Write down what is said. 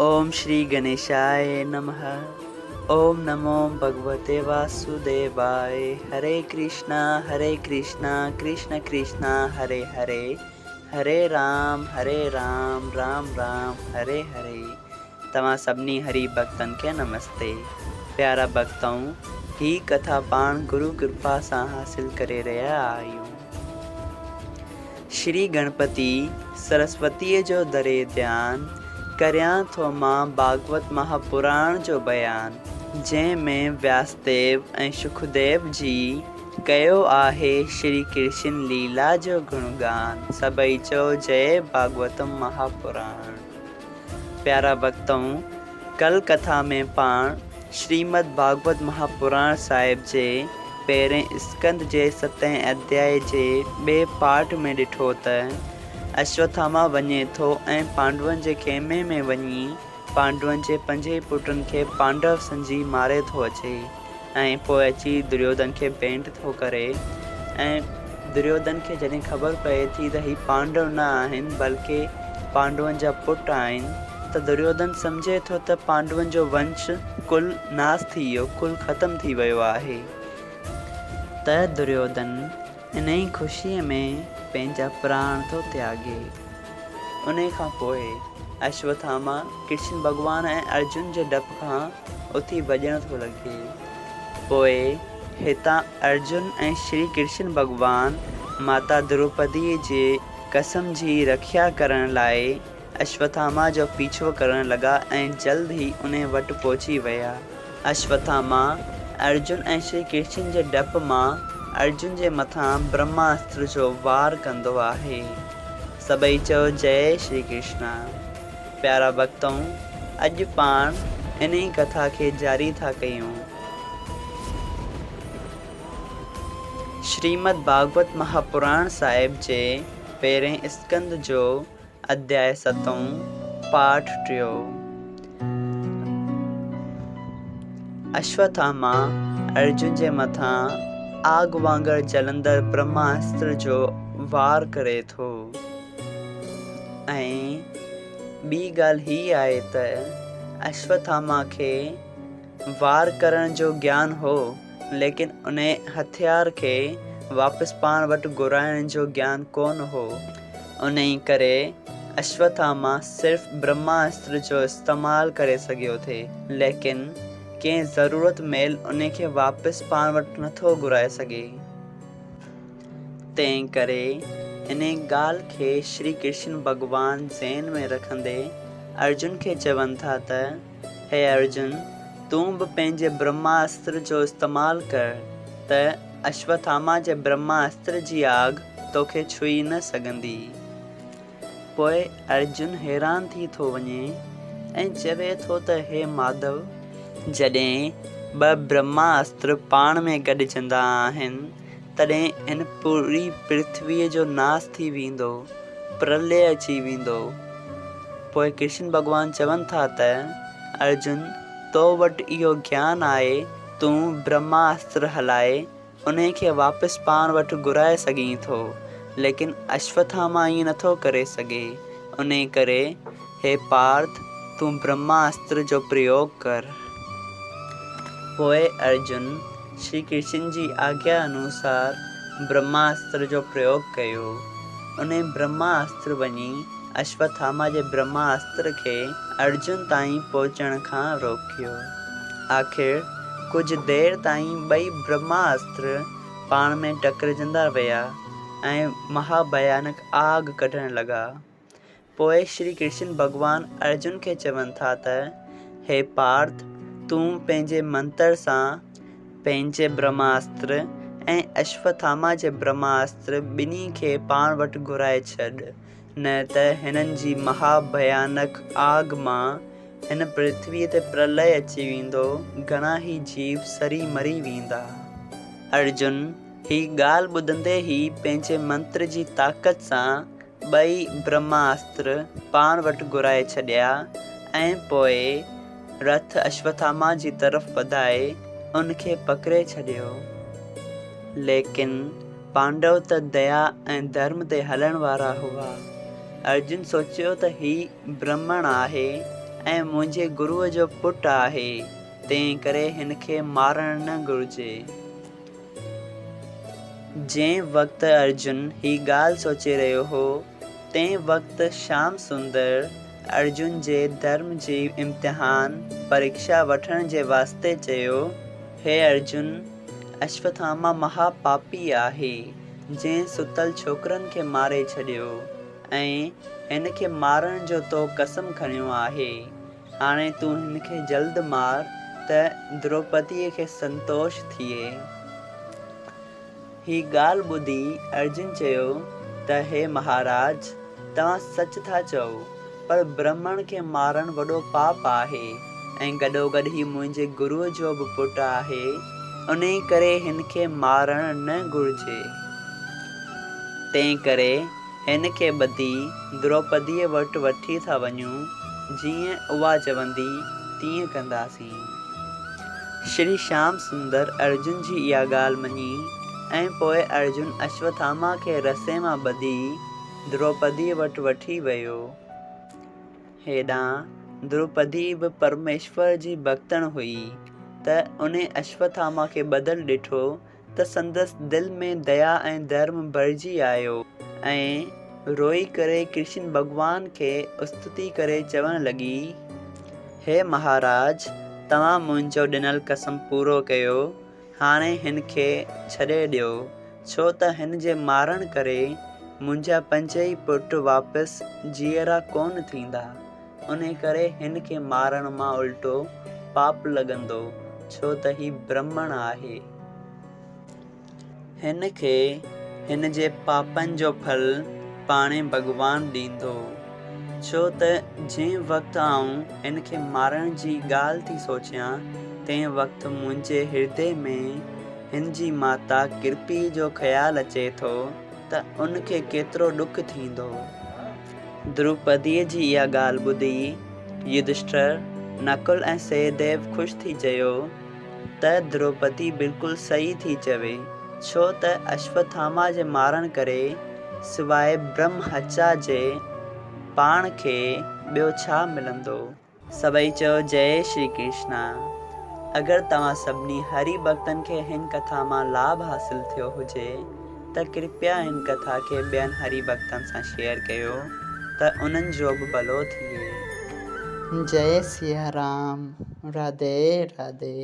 ओम श्री गणेशाय नमः। ओम नमो भगवते वासुदेवाय। हरे कृष्णा कृष्ण कृष्णा हरे हरे, हरे राम राम राम हरे हरे। तव्हां सभिनी हरि भक्तन के नमस्ते। प्यारा भक्तों, ही कथा पाण गुरु कृपा सां हासिल करे रहिया आहियूं। श्री गणपति सरस्वतीअ जो दरे ध्यान करियां थो मां भागवत महापुराण जो बयान, जंहिंमें व्यासदेव ऐं सुखदेव जी कयो आहे श्री कृष्ण लीला जो गुणगान। सभई चओ जय भागवतम महापुराण। प्यारा भक्तों, कल कथा में पाण श्रीमद् भागवत महापुराण साहिब जे पहिरें स्कंद जे 7 अध्याय जे 2 पाठ में ॾिठो त अश्वत्थामा वञे थो ऐं पांडवनि जे खेमे में वञी पांडवनि जे 5 पुटनि खे पांडव संजी मारे थो अचे ऐं पोइ अची दुर्योधन खे भेंट थो करे। ऐं दुर्योधन खे जॾहिं ख़बर पए थी त ही पांडव न आहिनि बल्कि पांडवनि जा पुट आहिनि, त दुर्योधन सम्झे थो त पांडवनि जो वंश कुल नास थी वियो, कुल ख़तम थी वियो आहे। त दुर्योधन इन ई ख़ुशीअ में पंहिंजा प्राण थो त्यागे। उन खां पोइ अश्वत्थामा कृष्ण भॻवान ऐं अर्जुन जे डप खां उथी भॼण थो लॻे। पोइ हितां अर्जुन ऐं श्री कृष्ण भॻवान माता द्रौपदीअ जे कसम जी रक्षा करण लाइ अश्वत्थामा जो पीछो करण लॻा ऐं जल्द ई उन वटि पहुची विया। अश्वत्थामा अर्जुन ऐं श्री कृष्ण जे डप मां अर्जुन जे मथां ब्रह्मास्त्र जो वार कंदो आहे। सभई चओ जय श्री कृष्णा। प्यारा भक्तों, अॼु पाण इन ई कथा खे जारी था कयूं। श्रीमद् भागवत महापुराण साहिब जे पहिरें स्कंद जो अध्याय 7 पाठ 3। अश्वत्थामा अर्जुन जे मथां आग वांगुरु जलंदड़ ब्रह्मास्त्र जो वार करे थो। ऐं ॿी ॻाल्हि ही आहे त अश्वत्थामा खे वार करण जो ज्ञान हो, लेकिन उन हथियार खे वापसि पाण वटि घुराइण जो ज्ञान कोन हो। उन ई करे अश्वत्थामा सिर्फ़ ब्रह्मास्त्र जो इस्तेमालु करे सघियो थे, लेकिन कंहिं ज़रूरत महिल उन खे वापसि पाण वटि नथो घुराए सघे। तंहिं करे इन ॻाल्हि खे श्री कृष्ण भॻवान ज़हन में रखंदे अर्जुन खे चवनि था त हे अर्जुन, तूं बि पंहिंजे ब्रह्मास्त्र जो इस्तेमालु कर त अश्वत्थामा जे ब्रह्मास्त्र जी आग तोखे छुई न सघंदी। पोइ अर्जुन हैरान थी थो वञे ऐं चवे थो त हे माधव, जॾहिं 2 ब्रह्मास्त्र पाण में गॾिजंदा आहिनि तॾहिं इन पूरी पृथ्वीअ जो नास थी वेंदो, प्रलय अची वेंदो। पोइ कृष्ण भॻवान चवनि था त अर्जुन, तो वटि इहो ज्ञान आहे, तूं ब्रह्मास्त्र हलाए उन खे वापसि पाण वटि घुराए सघीं थो, लेकिन अश्वत्थामा ईअं नथो करे सघे। उन करे हे पार्थ, तूं ब्रह्मास्त्र जो प्रयोग कर। पोइ अर्जुन श्री कृष्ण जी आज्ञा अनुसार ब्रह्मास्त्र जो प्रयोग कयो। उन ब्रह्मास्त्र वञी अश्वत्थामा जे ब्रह्मास्त्र खे अर्जुन ताईं पहुचण खां रोकियो। आख़िर कुझु देर ताईं 2 ब्रह्मास्त्र पाण में टकरजंदा विया ऐं महाभयानक आग कढण लॻा। पोइ श्री कृष्ण भॻवान अर्जुन खे चवनि था त हे पार्थ, तूं पंहिंजे मंत्र सां पंहिंजे ब्रह्मास्त्र ऐं अश्वत्थामा जे ब्रह्मास्त्र ॿिन्ही खे पाण वटि घुराए छॾ, न त हिननि जी महाभयानक आग मां हिन पृथ्वीअ ते प्रलय अची वेंदो, घणा ई जीव सरी मरी वेंदा। अर्जुन ही ॻाल्हि ॿुधंदे ई पंहिंजे मंत्र जी ताक़त सां 2 ब्रह्मास्त्र पाण वटि घुराए छॾिया ऐं पोइ रथ अश्वत्थामा जी तरफ़ वधाए उनखे पकड़े छॾियो। लेकिन पांडव त दया ऐं धर्म ते हलण वारा हुआ। अर्जुन सोचियो त ही ब्राह्मण आहे, ऐं मुंहिंजे गुरुअ जो पुटु आहे, तंहिं करे हिन खे मारणु न घुरिजे। जंहिं वक़्तु अर्जुन ही ॻाल्हि सोचे रहियो हो, तंहिं वक़्तु श्याम सुंदर अर्जुन जे धर्म जी इम्तिहान परीक्षा वठण जे वास्ते चयो, हे अर्जुन, अश्वत्थामा महापापी आहे, जंहिं सुतल छोकिरनि खे मारे छॾियो ऐं हिन खे मारण जो तो कसम खणियो आहे। हाणे तूं हिन खे जल्द मार त द्रौपदीअ खे संतोष थिए। ही ॻाल्हि ॿुधी अर्जुन चयो त हे महाराज, तव्हां सच था चओ, पर ब्राह्मण खे मारणु वॾो पाप आहे ऐं गॾोगॾु ही मुंहिंजे गुरुअ जो बि पुटु आहे, उन करे हिन खे मारणु न घुरिजे। तंहिं करे हिन खे ॿधी द्रौपदीअ वटि वठी था वञूं, जीअं उहा चवंदी तीअं कंदासीं। श्री श्याम सुंदर अर्जुन जी इहा ॻाल्हि मञी ऐं पोइ अर्जुन अश्वत्थामा खे रसे मां ॿधी द्रौपदीअ वटि वठी वियो। हेॾां द्रौपदी बि परमेश्वर जी भक्तण हुई त उन अश्वत्थामा खे ॿधल ॾिठो त संदसि दिलि में दया ऐं धर्म भरिजी आयो ऐं रोई करे कृष्ण भॻवान खे स्तुति करे चवणु लॻी, हे महाराज, तव्हां मुंहिंजो ॾिनल कसम पूरो कयो। हाणे हिन खे छॾे ॾियो, छो त हिन जे मारण करे मुंहिंजा 5 ई पुट वापसि जीअरा कोन थींदा। उन करे हिन खे मारण मां उल्टो पाप लॻंदो, छो त ही ब्राह्मण आहे। हिन खे हिन जे पापनि जो फल पाणे भॻवान ॾींदो, छो त जंहिं वक़्तु आऊं हिन खे मारण जी ॻाल्हि थी सोचियां, तंहिं वक़्तु मुंहिंजे हृदय में हिन जी माता कृपी जो ख़्यालु अचे थो त उनखे केतिरो ॾुख थींदो। द्रौपदीअ जी इहा ॻाल्हि ॿुधी युधिष्ठिर, नकुल ऐं सहदेव ख़ुशि थी चयो त द्रौपदी बिल्कुलु सही थी चवे, छो त अश्वत्थामा जे मारण करे सवाइ ब्रह्म हत्या जे पाण खे ॿियो छा मिलंदो। सभई चयो जय श्री कृष्णा। अगरि तव्हां सभिनी हरि भक्तनि खे हिन कथा मां लाभ हासिल थियो हुजे त कृपया हिन कथा खे ॿियनि हरि भक्तनि सां शेयर कयो त उन्हनि जो बि भलो थिए। जय सिया राम। राधे राधे।